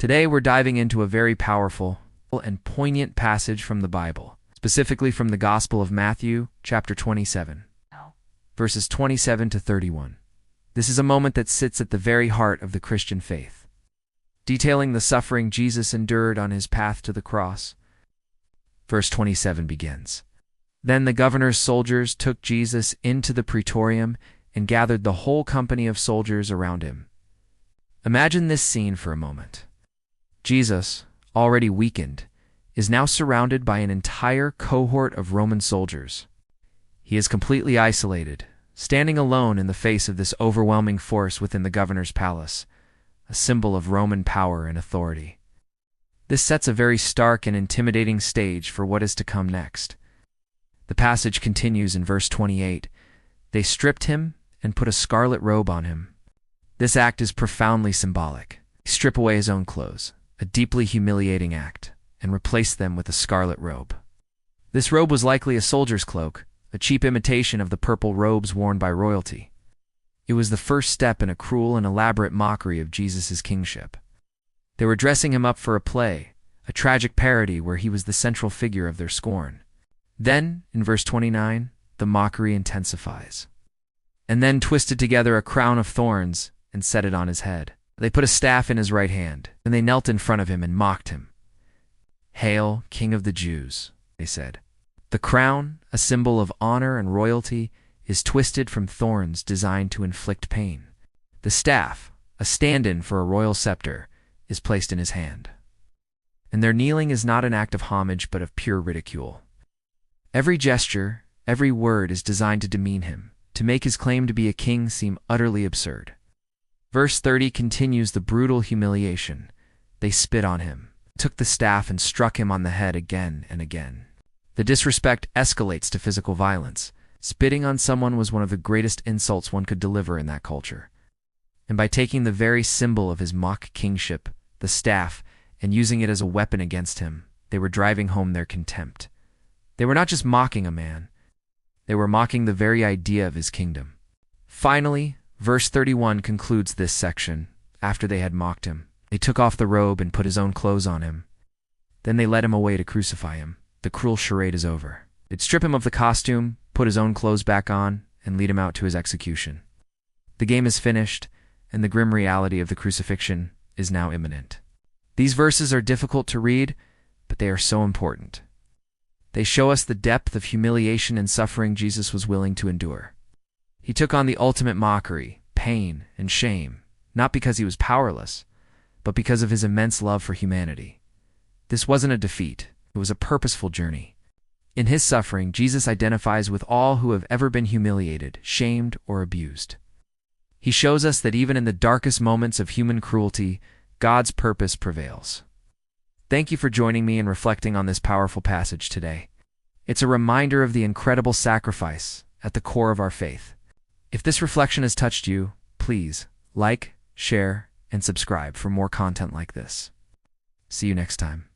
Today we're diving into a very powerful and poignant passage from the Bible, specifically from the Gospel of Matthew, chapter 27, verses 27 to 31. This is a moment that sits at the very heart of the Christian faith, detailing the suffering Jesus endured on his path to the cross. Verse 27 begins, "Then the governor's soldiers took Jesus into the praetorium and gathered the whole company of soldiers around him." Imagine this scene for a moment. Jesus, already weakened, is now surrounded by an entire cohort of Roman soldiers. He is completely isolated, standing alone in the face of this overwhelming force within the governor's palace, a symbol of Roman power and authority. This sets a very stark and intimidating stage for what is to come next. The passage continues in verse 28. "They stripped him and put a scarlet robe on him." This act is profoundly symbolic. They strip away his own clothes, a deeply humiliating act, and replace them with a scarlet robe. This robe was likely a soldier's cloak, a cheap imitation of the purple robes worn by royalty. It was the first step in a cruel and elaborate mockery of Jesus' kingship. They were dressing him up for a play, a tragic parody where he was the central figure of their scorn. Then, in verse 29, the mockery intensifies. "And then twisted together a crown of thorns and set it on his head. They put a staff in his right hand, and they knelt in front of him and mocked him. 'Hail, King of the Jews,' they said." The crown, a symbol of honor and royalty, is twisted from thorns designed to inflict pain. The staff, a stand-in for a royal scepter, is placed in his hand. And their kneeling is not an act of homage but of pure ridicule. Every gesture, every word is designed to demean him, to make his claim to be a king seem utterly absurd. Verse 30 continues the brutal humiliation. They spit on him, took the staff and struck him on the head again and again. The disrespect escalates to physical violence. Spitting on someone was one of the greatest insults one could deliver in that culture. And by taking the very symbol of his mock kingship, the staff, and using it as a weapon against him, they were driving home their contempt. They were not just mocking a man, they were mocking the very idea of his kingdom. Finally, verse 31 concludes this section. After they had mocked him, they took off the robe and put his own clothes on him. Then they led him away to crucify him. The cruel charade is over. They'd strip him of the costume, put his own clothes back on, and lead him out to his execution. The game is finished, and the grim reality of the crucifixion is now imminent. These verses are difficult to read, but they are so important. They show us the depth of humiliation and suffering Jesus was willing to endure. He took on the ultimate mockery, pain, and shame, not because he was powerless, but because of his immense love for humanity. This wasn't a defeat, it was a purposeful journey. In his suffering, Jesus identifies with all who have ever been humiliated, shamed, or abused. He shows us that even in the darkest moments of human cruelty, God's purpose prevails. Thank you for joining me and reflecting on this powerful passage today. It's a reminder of the incredible sacrifice at the core of our faith. If this reflection has touched you, please like, share, and subscribe for more content like this. See you next time.